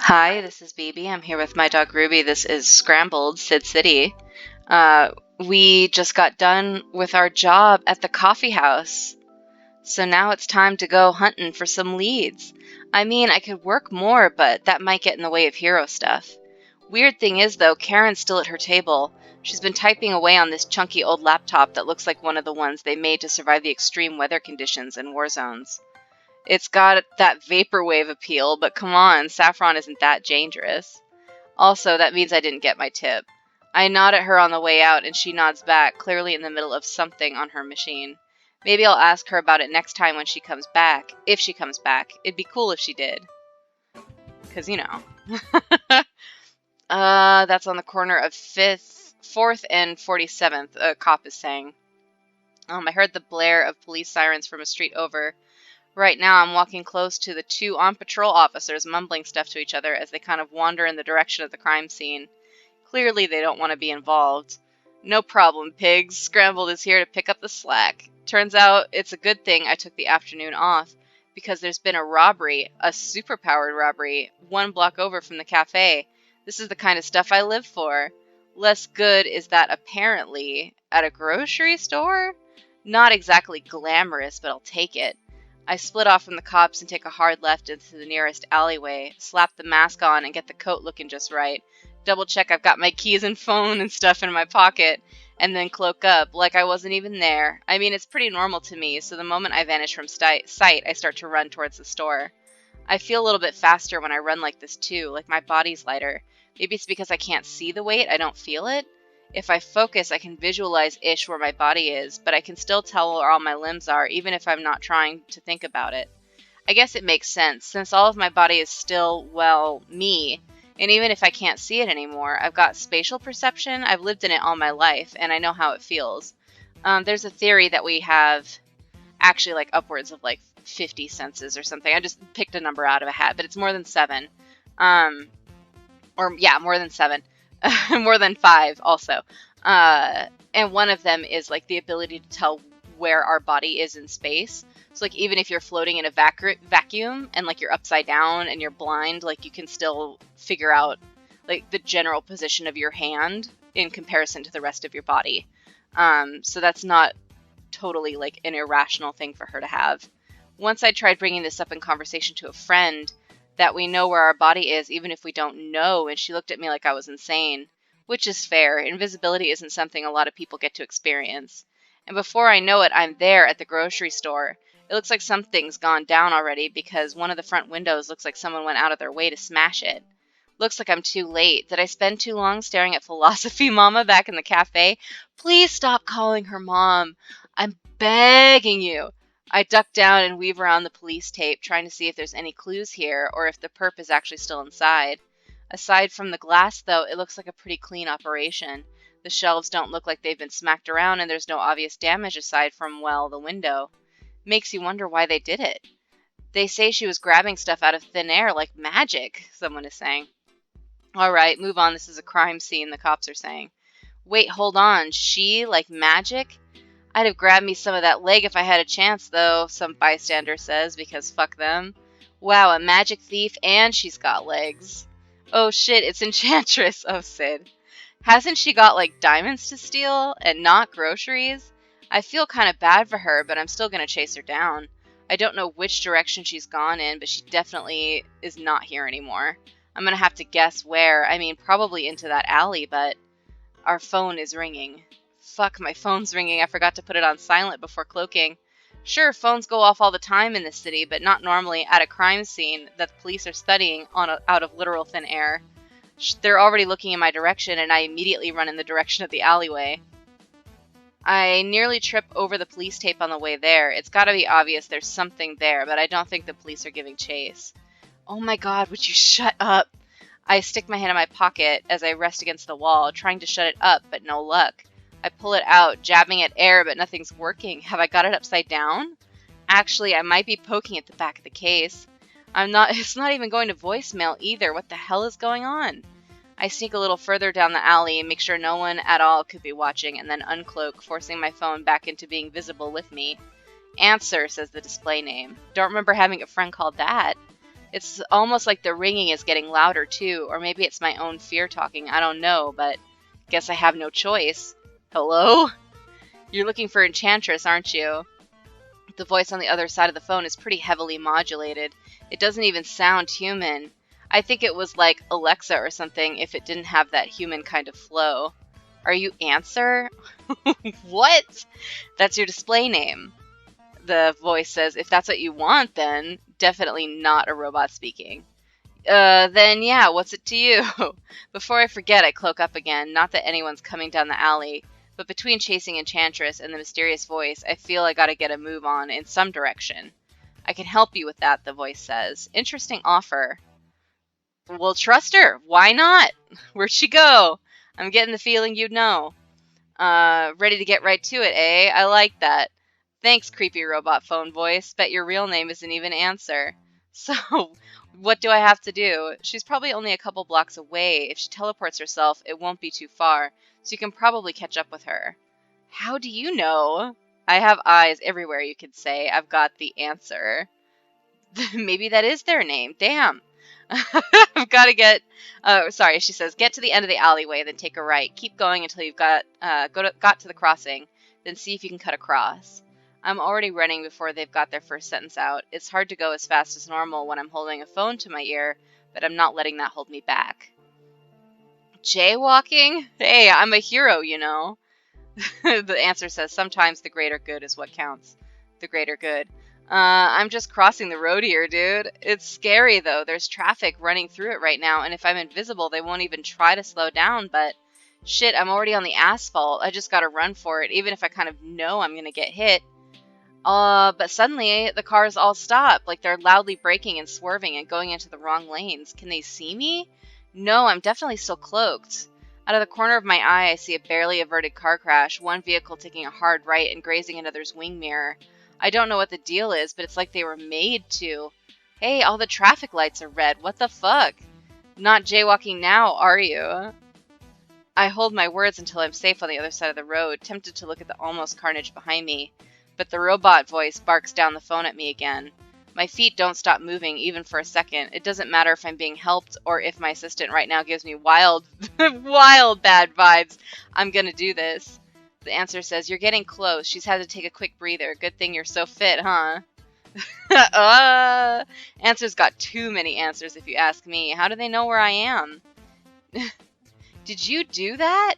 Hi, this is Beebee. I'm here with my dog Ruby. This is Scrambled, Sid City. Uh, we just got done with our job at the coffee house. So now it's time to go hunting for some leads. I mean, I could work more, but that might get in the way of hero stuff. Weird thing is, though, Karen's still at her table. She's been typing away on this chunky old laptop that looks like one of the ones they made to survive the extreme weather conditions in war zones. It's got that vaporwave appeal, but come on, saffron isn't that dangerous. Also, that means I didn't get my tip. I nod at her on the way out, and she nods back, clearly in the middle of something on her machine. Maybe I'll ask her about it next time when she comes back. If she comes back. It'd be cool if she did. Because, you know. That's on the corner of 4th and 47th, a cop is saying. I heard the blare of police sirens from a street over. Right now, I'm walking close to the two on-patrol officers mumbling stuff to each other as they kind of wander in the direction of the crime scene. Clearly, they don't want to be involved. No problem, pigs. Scrambled is here to pick up the slack. Turns out, it's a good thing I took the afternoon off, because there's been a robbery, a super-powered robbery, 1 block over from the cafe. This is the kind of stuff I live for. Less good is that apparently, at a grocery store? Not exactly glamorous, but I'll take it. I split off from the cops and take a hard left into the nearest alleyway, slap the mask on and get the coat looking just right, double check I've got my keys and phone and stuff in my pocket, and then cloak up like I wasn't even there. I mean, it's pretty normal to me, so the moment I vanish from sight, I start to run towards the store. I feel a little bit faster when I run like this too, like my body's lighter. Maybe it's because I can't see the weight, I don't feel it? If I focus, I can visualize-ish where my body is, but I can still tell where all my limbs are, even if I'm not trying to think about it. I guess it makes sense, since all of my body is still, well, me, and even if I can't see it anymore, I've got spatial perception, I've lived in it all my life, and I know how it feels. There's a theory that we have actually like upwards of like 50 senses or something. I just picked a number out of a hat, but it's more than 7. More than 7. More than 5 also. And one of them is like the ability to tell where our body is in space. So like even if you're floating in a vacuum and like you're upside down and you're blind, like you can still figure out like the general position of your hand in comparison to the rest of your body. So that's not totally like an irrational thing for her to have. Once I tried bringing this up in conversation to a friend, that we know where our body is even if we don't know, and she looked at me like I was insane. Which is fair. Invisibility isn't something a lot of people get to experience. And before I know it, I'm there at the grocery store. It looks like something's gone down already because one of the front windows looks like someone went out of their way to smash it. Looks like I'm too late. Did I spend too long staring at Philosophy Mama back in the cafe? Please stop calling her Mom. I'm begging you. I duck down and weave around the police tape, trying to see if there's any clues here, or if the perp is actually still inside. Aside from the glass, though, it looks like a pretty clean operation. The shelves don't look like they've been smacked around, and there's no obvious damage aside from, well, the window. Makes you wonder why they did it. They say she was grabbing stuff out of thin air like magic, someone is saying. All right, move on, this is a crime scene, the cops are saying. Wait, hold on, she, like magic? I'd have grabbed me some of that leg if I had a chance, though, some bystander says, because fuck them. Wow, a magic thief, and she's got legs. Oh shit, it's Enchantress. Oh, Sid. Hasn't she got, like, diamonds to steal, and not groceries? I feel kind of bad for her, but I'm still gonna chase her down. I don't know which direction she's gone in, but she definitely is not here anymore. I'm gonna have to guess where. I mean, probably into that alley, but our phone is ringing. Fuck, my phone's ringing. I forgot to put it on silent before cloaking. Sure, phones go off all the time in this city, but not normally at a crime scene that the police are studying out of literal thin air. They're already looking in my direction, and I immediately run in the direction of the alleyway. I nearly trip over the police tape on the way there. It's gotta be obvious there's something there, but I don't think the police are giving chase. Oh my god, would you shut up? I stick my hand in my pocket as I rest against the wall, trying to shut it up, but no luck. I pull it out, jabbing at air, but nothing's working. Have I got it upside down? Actually, I might be poking at the back of the case. It's not even going to voicemail either. What the hell is going on? I sneak a little further down the alley and make sure no one at all could be watching, and then uncloak, forcing my phone back into being visible with me. Answer, says the display name. Don't remember having a friend called that. It's almost like the ringing is getting louder too, or maybe it's my own fear talking, I don't know, but guess I have no choice. Hello? You're looking for Enchantress, aren't you? The voice on the other side of the phone is pretty heavily modulated. It doesn't even sound human. I think it was like Alexa or something if it didn't have that human kind of flow. Are you Answer? What? That's your display name. The voice says, if that's what you want, then definitely not a robot speaking. Then yeah, what's it to you? Before I forget, I cloak up again. Not that anyone's coming down the alley, but between chasing Enchantress and the mysterious voice, I feel I gotta get a move on in some direction. I can help you with that, the voice says. Interesting offer. Well, trust her. Why not? Where'd she go? I'm getting the feeling you'd know. Ready to get right to it, eh? I like that. Thanks, creepy robot phone voice. Bet your real name isn't even Answer. So, what do I have to do? She's probably only a couple blocks away. If she teleports herself, it won't be too far, so you can probably catch up with her. How do you know? I have eyes everywhere, you could say. I've got the answer. Maybe that is their name. Damn. I've got to get. Sorry, she says. Get to the end of the alleyway, then take a right. Keep going until you've got to the crossing, then see if you can cut across. I'm already running before they've got their first sentence out. It's hard to go as fast as normal when I'm holding a phone to my ear, but I'm not letting that hold me back. Jaywalking? Hey, I'm a hero, you know. The answer says sometimes the greater good is what counts. The greater good. I'm just crossing the road here, dude. It's scary, though. There's traffic running through it right now, and if I'm invisible, they won't even try to slow down, but shit, I'm already on the asphalt. I just gotta run for it, even if I kind of know I'm gonna get hit. But suddenly, the cars all stop, like they're loudly braking and swerving and going into the wrong lanes. Can they see me? No, I'm definitely still cloaked. Out of the corner of my eye, I see a barely averted car crash, one vehicle taking a hard right and grazing another's wing mirror. I don't know what the deal is, but it's like they were made to. Hey, all the traffic lights are red. What the fuck? Not jaywalking now, are you? I hold my words until I'm safe on the other side of the road, tempted to look at the almost carnage behind me. But the robot voice barks down the phone at me again. My feet don't stop moving even for a second. It doesn't matter if I'm being helped or if my assistant right now gives me wild, wild bad vibes. I'm gonna do this. The answer says, you're getting close. She's had to take a quick breather. Good thing you're so fit, huh? Answer's got too many answers if you ask me. How do they know where I am? Did you do that?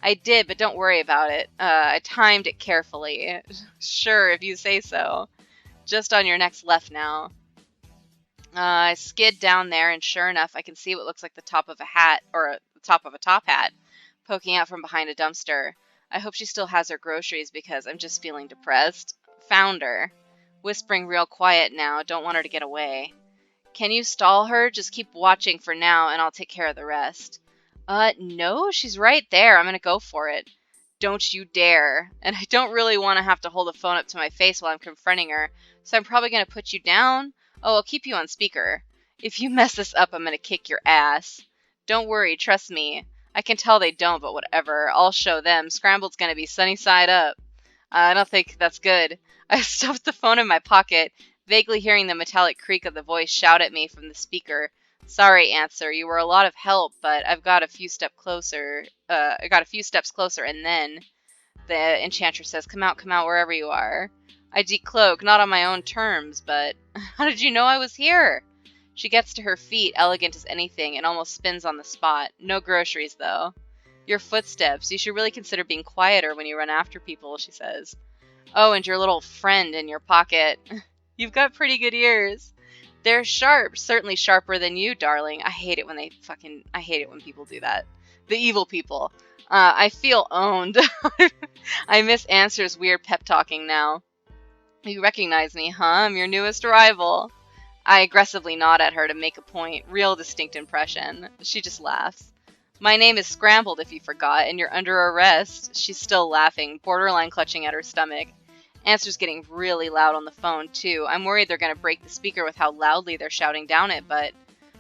I did, but don't worry about it. I timed it carefully. Sure, if you say so. Just on your next left now. I skid down there, and sure enough, I can see what looks like the top of a hat, or the top of a top hat, poking out from behind a dumpster. I hope she still has her groceries because I'm just feeling depressed. Found her. Whispering real quiet now, don't want her to get away. Can you stall her? Just keep watching for now, and I'll take care of the rest. No, she's right there. I'm gonna go for it. Don't you dare. And I don't really want to have to hold the phone up to my face while I'm confronting her, so I'm probably gonna put you down. Oh, I'll keep you on speaker. If you mess this up, I'm gonna kick your ass. Don't worry, trust me. I can tell they don't, but whatever. I'll show them. Scrambled's gonna be sunny side up. I don't think that's good. I stuffed the phone in my pocket, vaguely hearing the metallic creak of the voice shout at me from the speaker. Sorry, Answer. You were a lot of help, but I've got a few steps closer. And then the enchantress says, come out, wherever you are. I decloak, not on my own terms, but how did you know I was here? She gets to her feet, elegant as anything, and almost spins on the spot. No groceries, though. Your footsteps. You should really consider being quieter when you run after people, she says. Oh, and your little friend in your pocket. You've got pretty good ears. They're sharp, certainly sharper than you, darling. I hate it when people do that. The evil people. I feel owned. I miss Answer's weird pep talking now. You recognize me, huh? I'm your newest arrival. I aggressively nod at her to make a point. Real distinct impression. She just laughs. My name is Scrambled, if you forgot, and you're under arrest. She's still laughing, borderline clutching at her stomach. Answer's getting really loud on the phone, too. I'm worried they're going to break the speaker with how loudly they're shouting down it, but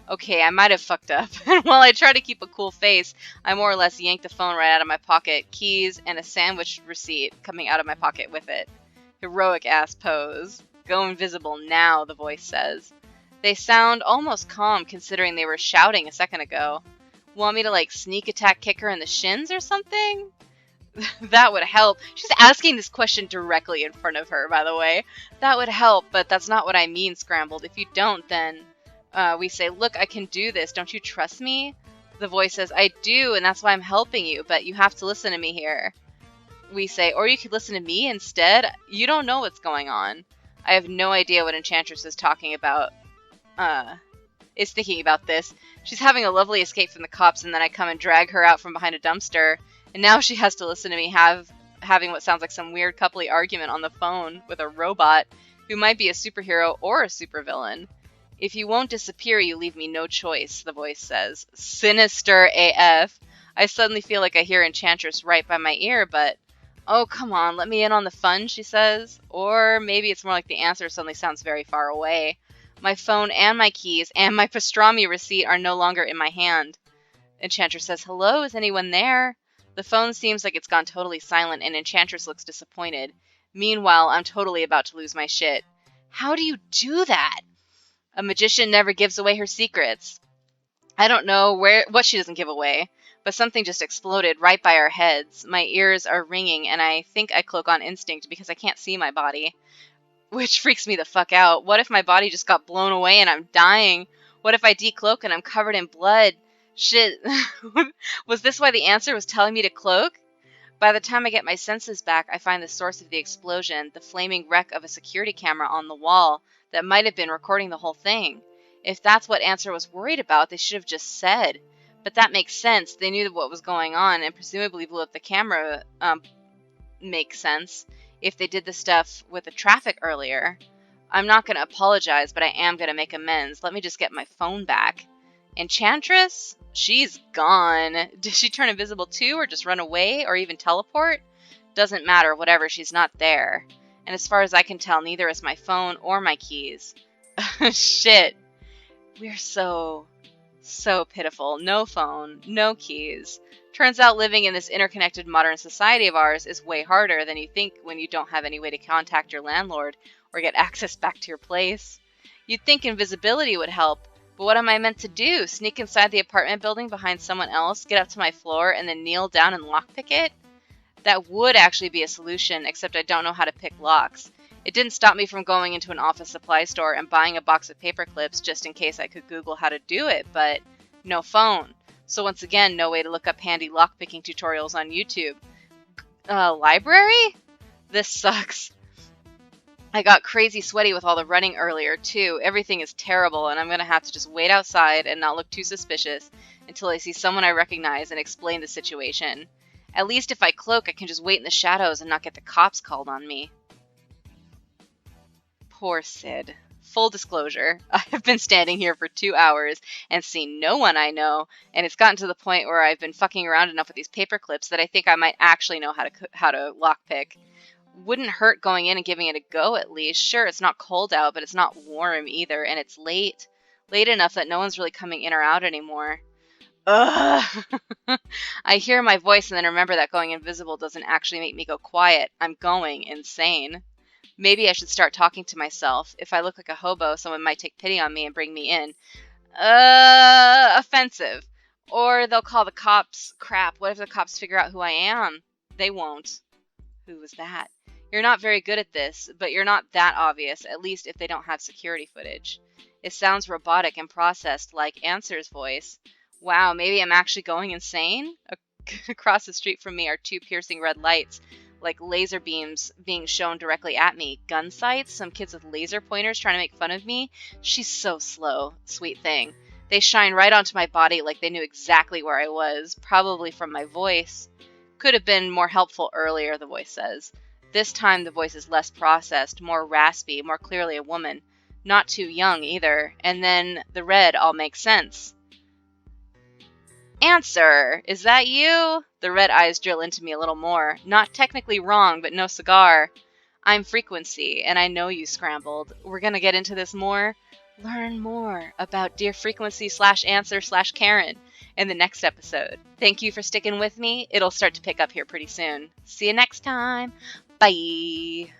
okay, I might have fucked up. And while I try to keep a cool face, I more or less yank the phone right out of my pocket, keys, and a sandwich receipt coming out of my pocket with it. Heroic ass pose. Go invisible now, the voice says. They sound almost calm considering they were shouting a second ago. Want me to, like, sneak attack kick her in the shins or something? That would help. She's asking this question directly in front of her, by the way. That would help, but that's not what I mean, Scrambled. If you don't, then we say, look, I can do this. Don't you trust me? The voice says, I do, and that's why I'm helping you, but you have to listen to me here. We say, or you could listen to me instead. You don't know what's going on. I have no idea what Enchantress is talking about. Is thinking about this. She's having a lovely escape from the cops, and then I come and drag her out from behind a dumpster, and now she has to listen to me having what sounds like some weird coupley argument on the phone with a robot who might be a superhero or a supervillain. If you won't disappear, you leave me no choice, the voice says. Sinister AF. I suddenly feel like I hear Enchantress right by my ear, but oh, come on, let me in on the fun, she says. Or maybe it's more like the answer suddenly sounds very far away. My phone and my keys and my pastrami receipt are no longer in my hand. Enchantress says, hello, is anyone there? The phone seems like it's gone totally silent, and Enchantress looks disappointed. Meanwhile, I'm totally about to lose my shit. How do you do that? A magician never gives away her secrets. I don't know what she doesn't give away, but something just exploded right by our heads. My ears are ringing, and I think I cloak on instinct because I can't see my body. Which freaks me the fuck out. What if my body just got blown away and I'm dying? What if I decloak and I'm covered in blood? Shit. Was this why the answer was telling me to cloak? By the time I get my senses back, I find the source of the explosion, the flaming wreck of a security camera on the wall that might have been recording the whole thing. If that's what Answer was worried about, they should have just said. But that makes sense. They knew what was going on and presumably blew up the camera. Makes sense. If they did the stuff with the traffic earlier. I'm not going to apologize, but I am going to make amends. Let me just get my phone back. Enchantress? She's gone. Did she turn invisible too, or just run away, or even teleport? Doesn't matter, whatever, she's not there. And as far as I can tell, neither is my phone or my keys. Shit. We're so pitiful. No phone, no keys. Turns out living in this interconnected modern society of ours is way harder than you think when you don't have any way to contact your landlord or get access back to your place. You'd think invisibility would help, but what am I meant to do? Sneak inside the apartment building behind someone else, get up to my floor, and then kneel down and lockpick it? That would actually be a solution, except I don't know how to pick locks. It didn't stop me from going into an office supply store and buying a box of paper clips just in case I could Google how to do it, but no phone. So once again, no way to look up handy lockpicking tutorials on YouTube. Library? This sucks. I got crazy sweaty with all the running earlier, too. Everything is terrible, and I'm going to have to just wait outside and not look too suspicious until I see someone I recognize and explain the situation. At least if I cloak, I can just wait in the shadows and not get the cops called on me. Poor Sid. Full disclosure, I have been standing here for 2 hours and seen no one I know, and it's gotten to the point where I've been fucking around enough with these paper clips that I think I might actually know how to lockpick. Wouldn't hurt going in and giving it a go at least. Sure, it's not cold out, but it's not warm either, and it's late. Late enough that no one's really coming in or out anymore. Ugh! I hear my voice and then remember that going invisible doesn't actually make me go quiet. I'm going insane. Maybe I should start talking to myself. If I look like a hobo, someone might take pity on me and bring me in. Offensive. Or they'll call the cops. Crap, what if the cops figure out who I am? They won't. Who was that? You're not very good at this, but you're not that obvious, at least if they don't have security footage. It sounds robotic and processed, like Answer's voice. Wow, maybe I'm actually going insane? Across the street from me are 2 piercing red lights, like laser beams being shown directly at me. Gun sights? Some kids with laser pointers trying to make fun of me? She's so slow. Sweet thing. They shine right onto my body like they knew exactly where I was, probably from my voice. Could have been more helpful earlier, the voice says. This time the voice is less processed, more raspy, more clearly a woman. Not too young either. And then the red all makes sense. Answer! Is that you? The red eyes drill into me a little more. Not technically wrong, but no cigar. I'm Frequency, and I know you, Scrambled. We're gonna get into this more. Learn more about Dear Frequency/Answer/Karen in the next episode. Thank you for sticking with me. It'll start to pick up here pretty soon. See you next time. Bye!